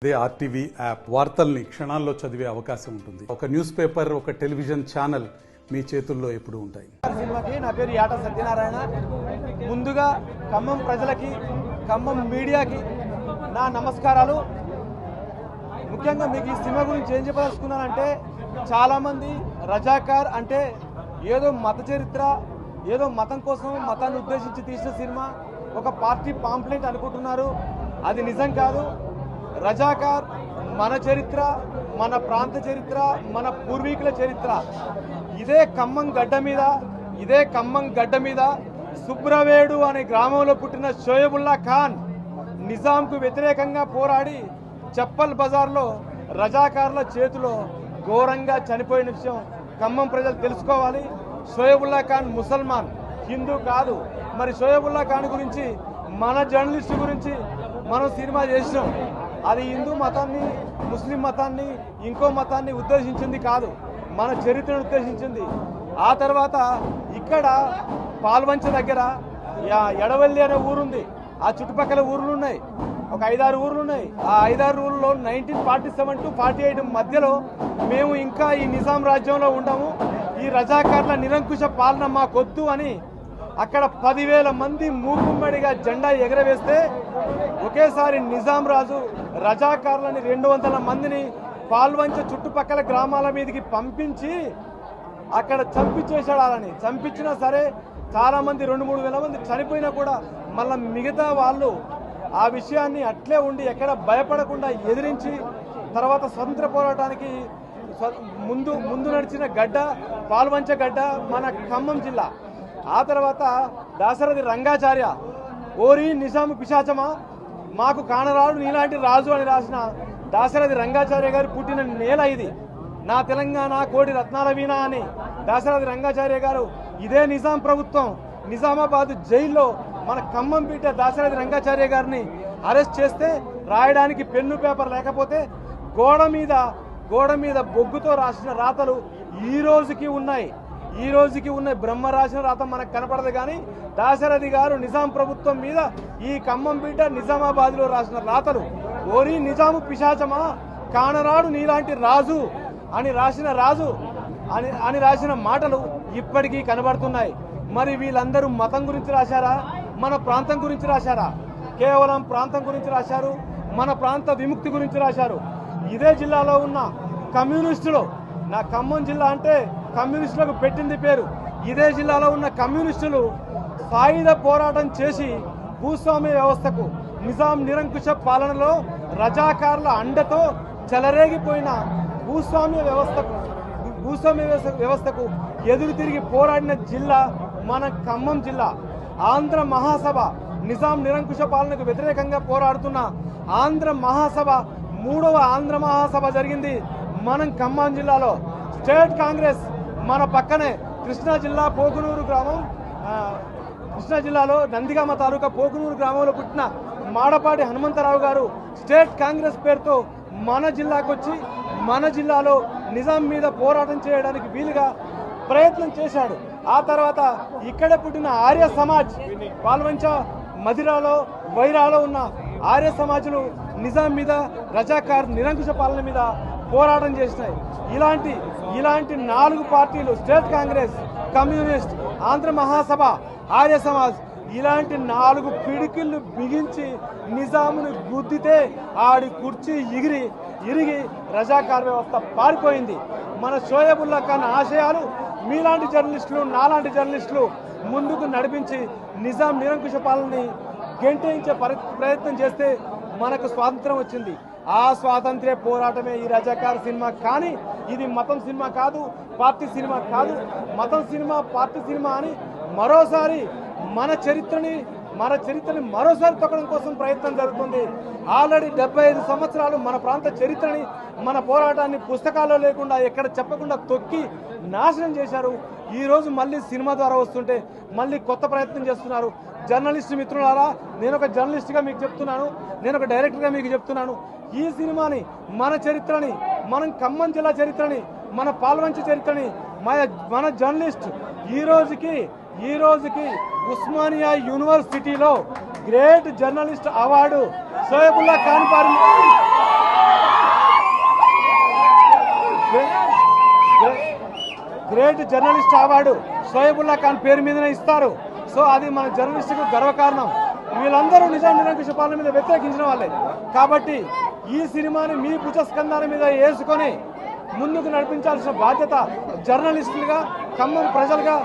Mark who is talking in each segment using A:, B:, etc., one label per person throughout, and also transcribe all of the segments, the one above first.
A: అదే RTV app వార్తల్ని క్షణాల్లో చదివే అవకాశం ఉంటుంది. ఒక న్యూస్ పేపర్, ఒక టెలివిజన్ ఛానల్ మీ చేతుల్లో ఎప్పుడూ ఉంటాయి.
B: నా పేరు యాట సత్యనారాయణ. ముందుగా ఖమ్మం ప్రజలకి, ఖమ్మం మీడియాకి నా నమస్కారాలు. ముఖ్యంగా మీకు ఈ సినిమా గురించి ఏం చెప్పదలుచుకున్నానంటే, చాలామంది రజాకార్ అంటే ఏదో మత చరిత్ర, ఏదో మతం కోసం మతాన్ని ఉద్దేశించి తీసిన సినిమా, ఒక పార్టీ పాంప్లెట్ అనుకుంటున్నారు. అది నిజం కాదు. రజాకార్ మన చరిత్ర, మన ప్రాంత చరిత్ర, మన పూర్వీకుల చరిత్ర. ఇదే ఖమ్మం గడ్డ మీద సుబ్రవేడు అనే గ్రామంలో పుట్టిన షోయబుల్లా ఖాన్ నిజాంకు వ్యతిరేకంగా పోరాడి చప్పల్ బజార్లో రజాకార్ల చేతిలో ఘోరంగా చనిపోయిన విషయం ఖమ్మం ప్రజలు తెలుసుకోవాలి. షోయబుల్లా ఖాన్ ముసల్మాన్, హిందూ కాదు. మరి షోయబుల్లా ఖాన్ గురించి, మన జర్నలిస్టు గురించి మనం సినిమా చేసినాం. అది హిందూ మతాన్ని, ముస్లిం మతాన్ని, ఇంకో మతాన్ని ఉద్దేశించింది కాదు, మన చరిత్రను ఉద్దేశించింది. ఆ తర్వాత ఇక్కడ పాల్వంచ దగ్గర ఎడవల్లి అనే ఊరుంది. ఆ చుట్టుపక్కల ఊర్లు ఉన్నాయి, ఒక 5-6 ఊర్లు ఉన్నాయి. ఆ 5-6 ఊర్లలో 1947 to 48 మధ్యలో మేము ఇంకా ఈ నిజాం రాజ్యంలో ఉండము, ఈ రజాకార్ల నిరంకుశ పాలన మాకొద్దు అని అక్కడ 10,000 మంది మూకుమ్మడిగా జెండా ఎగరవేస్తే ఒకేసారి నిజాం రాజు రజాకార్లని 200 మందిని పాల్వంచ చుట్టుపక్కల గ్రామాల మీదకి పంపించి అక్కడ చంపించేశాడు. వాళ్ళని చంపించినా సరే చాలా మంది, 2-3 వేల మంది చనిపోయినా కూడా మళ్ళీ మిగతా వాళ్ళు ఆ విషయాన్ని అట్లే ఉండి ఎక్కడ భయపడకుండా ఎదిరించి తర్వాత స్వతంత్ర పోరాటానికి ముందు నడిచిన గడ్డ పాల్వంచ గడ్డ మన ఖమ్మం జిల్లా. ఆ తర్వాత దాశరథి రంగాచార్య, ఓరి నిజాము పిశాచమా మాకు కానరాడు నీలాంటి రాజు అని రాసిన దాశరథి రంగాచార్య గారు పుట్టిన నేల ఇది. నా తెలంగాణ కోటి రత్నాల వీణ అని దాశరథి రంగాచార్య గారు, ఇదే నిజాం ప్రభుత్వం నిజామాబాద్ జైల్లో మన ఖమ్మం బిడ్డ దాశరథి రంగాచార్య గారిని అరెస్ట్ చేస్తే రాయడానికి పెన్ను పేపర్ లేకపోతే గోడ మీద బొగ్గుతో రాసిన రాతలు ఈ రోజుకి ఉన్నాయి. బ్రహ్మ రాసిన రాత మనకు కనపడదు. కానీ దాశరథి గారు నిజాం ప్రభుత్వం మీద ఈ ఖమ్మం బిడ్డ నిజామాబాద్ లో రాసిన రాతలు, ఓరి నిజాము పిశాచమా కానరాడు నీలాంటి రాజు అని రాసిన మాటలు ఇప్పటికీ కనబడుతున్నాయి. మరి వీళ్ళందరూ మతం గురించి రాశారా, మన ప్రాంతం గురించి రాశారా? కేవలం ప్రాంతం గురించి రాశారు, మన ప్రాంత విముక్తి గురించి రాశారు. ఇదే జిల్లాలో ఉన్న కమ్యూనిస్టులు, నా ఖమ్మం జిల్లా అంటే కమ్యూనిస్టులకు పెట్టింది పేరు. ఇదే జిల్లాలో ఉన్న కమ్యూనిస్టులు సాయుధ పోరాటం చేసి భూస్వామ్య వ్యవస్థకు, నిజాం నిరంకుశ పాలనలో రజాకార్ల అండతో చెలరేగిపోయిన భూస్వామ్య వ్యవస్థకు ఎదురు తిరిగి పోరాడిన జిల్లా మన ఖమ్మం జిల్లా. ఆంధ్ర మహాసభ, నిజాం నిరంకుశ పాలనకు వ్యతిరేకంగా పోరాడుతున్న ఆంధ్ర మహాసభ, 3వ ఆంధ్ర మహాసభ జరిగింది మనం ఖమ్మం జిల్లాలో. స్టేట్ కాంగ్రెస్ మన పక్కనే కృష్ణా జిల్లాలో నందిగామ తాలూకా పోకునూరు గ్రామంలో పుట్టిన మాడపాటి హనుమంతరావు గారు స్టేట్ కాంగ్రెస్ పేరుతో మన జిల్లాకు వచ్చి మన జిల్లాలో నిజాం మీద పోరాటం చేయడానికి వీలుగా ప్రయత్నం చేశాడు. ఆ తర్వాత ఇక్కడే పుట్టిన ఆర్య సమాజ్, పాల్వంచ, మదిరాలో, వైరాలో ఉన్న ఆర్య సమాజులు నిజాం మీద, రజాకార్ నిరంకుశ పాలన మీద పోరాటం చేసినాయి. ఇలాంటి 4 పార్టీలు, స్టేట్ కాంగ్రెస్, కమ్యూనిస్ట్, ఆంధ్ర మహాసభ, ఆర్య సమాజ్, ఇలాంటి 4 పిడికిళ్ళు బిగించి నిజామును గుద్దితే ఆడి కుర్చీ ఇరిగి రజాకార్ వ్యవస్థ పారిపోయింది. మన షోయబుల్లా ఖాన్ ఆశయాలు మీలాంటి జర్నలిస్టులు, నాలాంటి జర్నలిస్టులు ముందుకు నడిపించి నిజాం నిరంకుశ పాలనని గెంటేయించే ప్రయత్నం చేస్తే మనకు స్వాతంత్రం వచ్చింది. ఆ స్వాతంత్ర్య పోరాటమే ఈ రజాకార్ సినిమా. కానీ ఇది మతం సినిమా కాదు, పార్టీ సినిమా కాదు. మతం సినిమా, పార్టీ సినిమా అని మరోసారి మన చరిత్రని మరోసారి తొక్కడం కోసం ప్రయత్నం జరుగుతుంది. ఆల్రెడీ 75 సంవత్సరాలు మన ప్రాంత చరిత్రని, మన పోరాటాన్ని పుస్తకాల్లో లేకుండా, ఎక్కడ చెప్పకుండా తొక్కి నాశనం చేశారు. ఈ రోజు మళ్ళీ సినిమా ద్వారా వస్తుంటే మళ్ళీ కొత్త ప్రయత్నం చేస్తున్నారు. జర్నలిస్ట్ మిత్రులారా, నేను ఒక జర్నలిస్ట్గా మీకు చెప్తున్నాను, నేను ఒక డైరెక్టర్గా మీకు చెప్తున్నాను, ఈ సినిమాని, మన చరిత్రని, మనం ఖమ్మం జిల్లా చరిత్రని, మన పాల్వంచ చరిత్రని మన జర్నలిస్ట్ ఈ రోజుకి ఉస్మానియా యూనివర్సిటీలో great journalist award Shoaibullah Khan best journalist award Shoaibullah Khan పేరు మీదనే ఇస్తారు. సో అది మన జర్నలిస్టుకు గర్వకారణం. వీళ్ళందరూ నిజాం నిరంకుశ పాలన మీద వ్యతిరేకించిన వాళ్ళే. కాబట్టి ఈ సినిమాని మీ భుజస్కంధాల మీద వేసుకొని ముందుకు నడిపించాల్సిన బాధ్యత జర్నలిస్టులుగా, ఖమ్మం ప్రజలుగా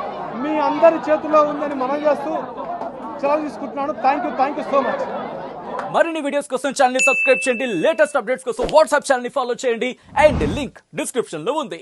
B: మీ అందరి చేతుల్లో ఉందని మనం చేస్తూ సెలవు తీసుకుంటున్నాను. Thank you so much.
C: మరిన్ని వీడియోస్ కోసం ఛానల్ ని సబ్స్క్రైబ్ చేయండి. లేటెస్ట్ అప్డేట్స్ కోసం వాట్సాప్ ఛానల్ ని ఫాలో చేయండి. అండ్ లింక్ డిస్క్రిప్షన్ లో ఉంది.